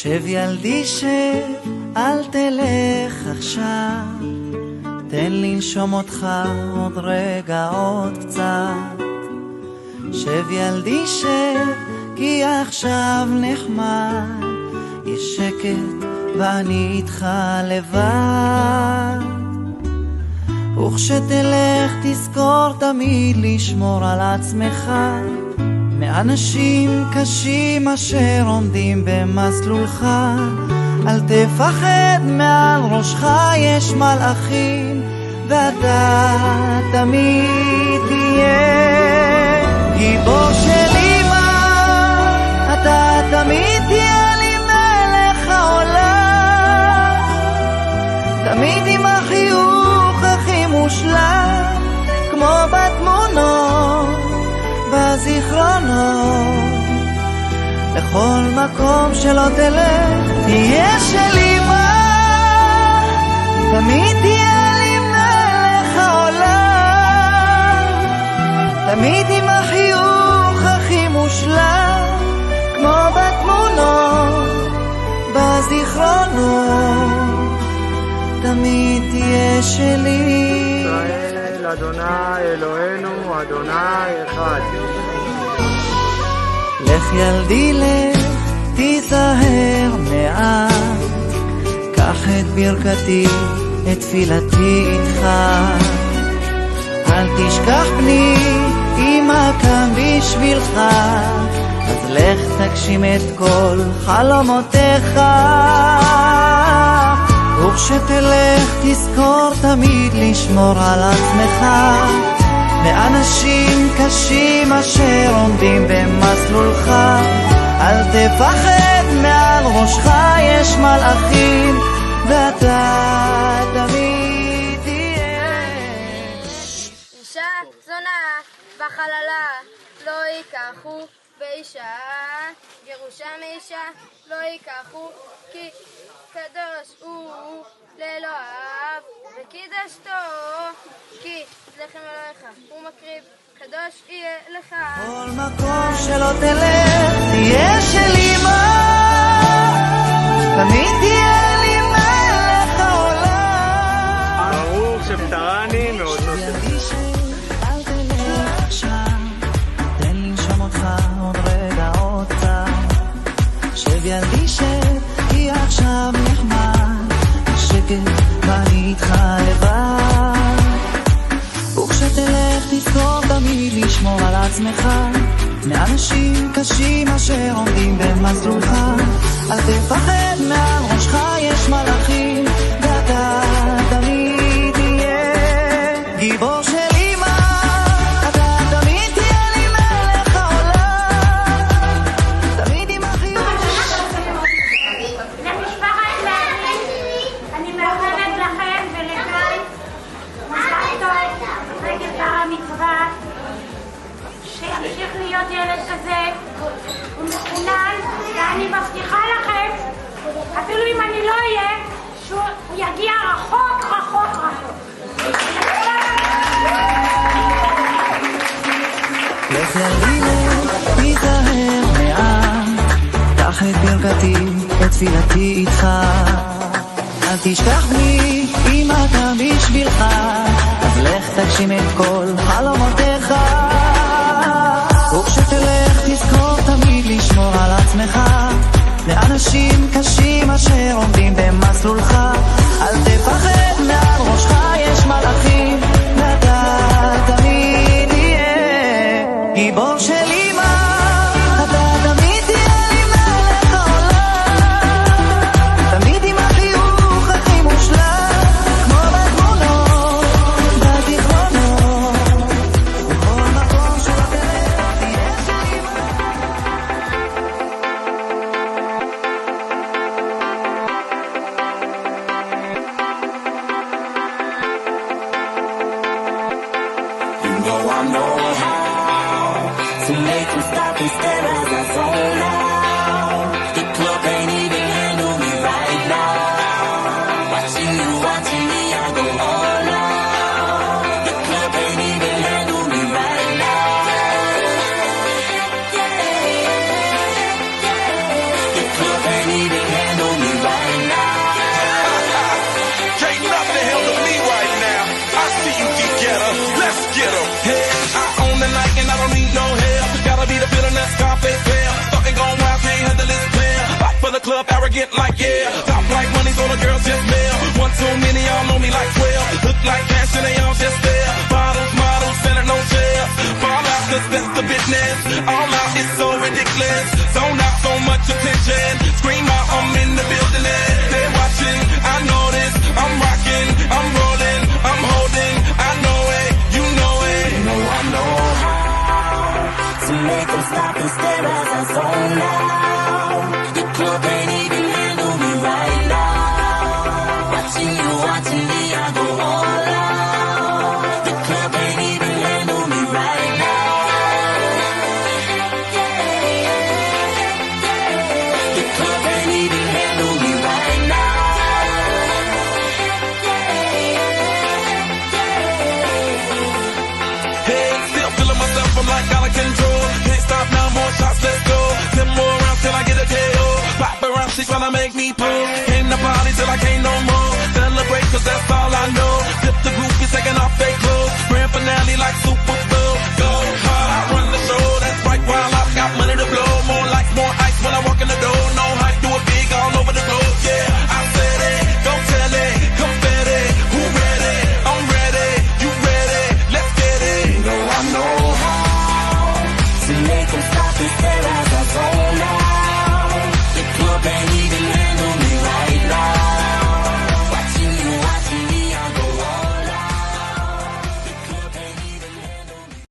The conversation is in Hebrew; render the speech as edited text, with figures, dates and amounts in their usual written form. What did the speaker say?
שב ילדי שב, אל תלך עכשיו, תן לנשום אותך עוד רגע עוד קצת. שב ילדי שב, כי עכשיו נחמד, יש שקט ואני איתך לבד. וכשתלך תזכור תמיד לשמור על עצמך מאנשים קשים אשר עומדים במסלולך. אל תפחד, מעל ראשך יש מלאכים, ואתה תמיד תהיה גיבור של אמא, אתה תמיד תהיה לי מלך העולם, תמיד עם החיוך הכי מושלם, כמו בתמונות בזיכרונות. לכל מקום שלא תלך תהיה של אמא, תמיד תהיה לי מלך העולם, תמיד עם החיוך הכי מושלם, כמו בתמונות בזיכרונות, תמיד תהיה שלי. ישראל אדוני אלוהינו אדוני אחד. לך ילדי לך, תיזהר מעט, קח את ברכתי, את תפילתי איתך. אל תשכח בני, אמא כאן בשבילך, אז לך תגשים את כל חלומותיך. וכשתלך תזכור תמיד לשמור על עצמך מאנשים קשים אשר עומדים במסלולך. אל תפחד, מעל ראשך יש מלאכים, ואתה תמיד תהיה. אישה זונה בחללה לא ייקחו, ואישה גירושה מאישה לא ייקחו, כי קדוש הוא לאלוהיו וקידשתו, כי לחם אלוהיך הוא מקריב, קדוש יהיה לך. כל מקום שלא תלך תהיה של אמא, תמיד תהיה לי מלך העולם. ברוך שפטרני מאותו אל תלך עכשיו, תן לנשום אותך עוד רגע עוד קצת. שב ילדי שב, כי עכשיו נחמד, שקט ואני איתך לבד. וכשתלך תזכור תמיד לשמור על עצמך מאנשים קשים אשר עומדים במסלולך. אל תפחד, מעל ראשך יש מלאכים, ואתה תמיד תהיה גיבור של אמא, אתה תמיד תהיה לי מלך העולם, תמיד עם החיוך. למשפחת להגיד, אני מאחלת לכם ולכם מזל טוב רגל בר המצווה, שימשיך להיות ילד כזה ומחונן, ואני מבטיחה לכם, אפילו אם אני לא אהיה, שהוא יגיע רחוק רחוק רחוק. לך ילדי לך, תיזהר מעט, קח את ברכתי, את תפילתי איתך. אל תשכח בני, אמא כאן בשבילך, אז לך תגשים את כל חלומותיך. וכשתלך תזכור תמיד לשמור על עצמך לאנשים קשים אשר עומדים במסלולך. אל תפחד, מעל ראשך יש מלאכים, ואתה תמיד תהיה גיבור של אמא, אתה תמיד תהיה לי מלך העולם, תמיד עם החיוך הכי מושלם, כמו בתמונות בזיכרונות. בכל מקום שלא תלך תהיה של אמא. You know I know how to make them stop and stare as I zone out. The club ain't even handle me right now. Watching you, watching me, I go all out. The club ain't even handle me right now. The club ain't even club, arrogant like yeah. Top like money, so the girls just mail. One too many, y'all know me like 12. Look like cash and they all just there. Bottles, models, center no chairs. Fall out, cause that's the business. All out, it's so ridiculous. Zone out, so much attention. Scream out, I'm in the building. They're watching, I know this. I'm rocking, I'm rolling, I'm holding. I know it, you know it. You know I know how to make them stop and stare as I zone out. The club ain't even handle me right now. Watching you, watching me, I go all out. The club ain't even handle me right now. The club ain't even handle me right now. Hey, still feeling myself, I'm like out of control. Can't stop now, more shots, let's go. 10 more rounds till I get a KO. Pop around, she's tryna make me pull. Came to party till I can't no more. Celebrate, cause that's all I know. Flip the groupies taking off their clothes. Grand finale like Super Bowl. Go hard, I run the show. That's right, while I've got money to blow. More lights, more ice when I walk in the door. No hype, do it big all over the globe. Yeah, I said it, don't tell it. Confetti, who ready? I'm ready, you ready? Let's get it. You know I know how to make them stop and stare as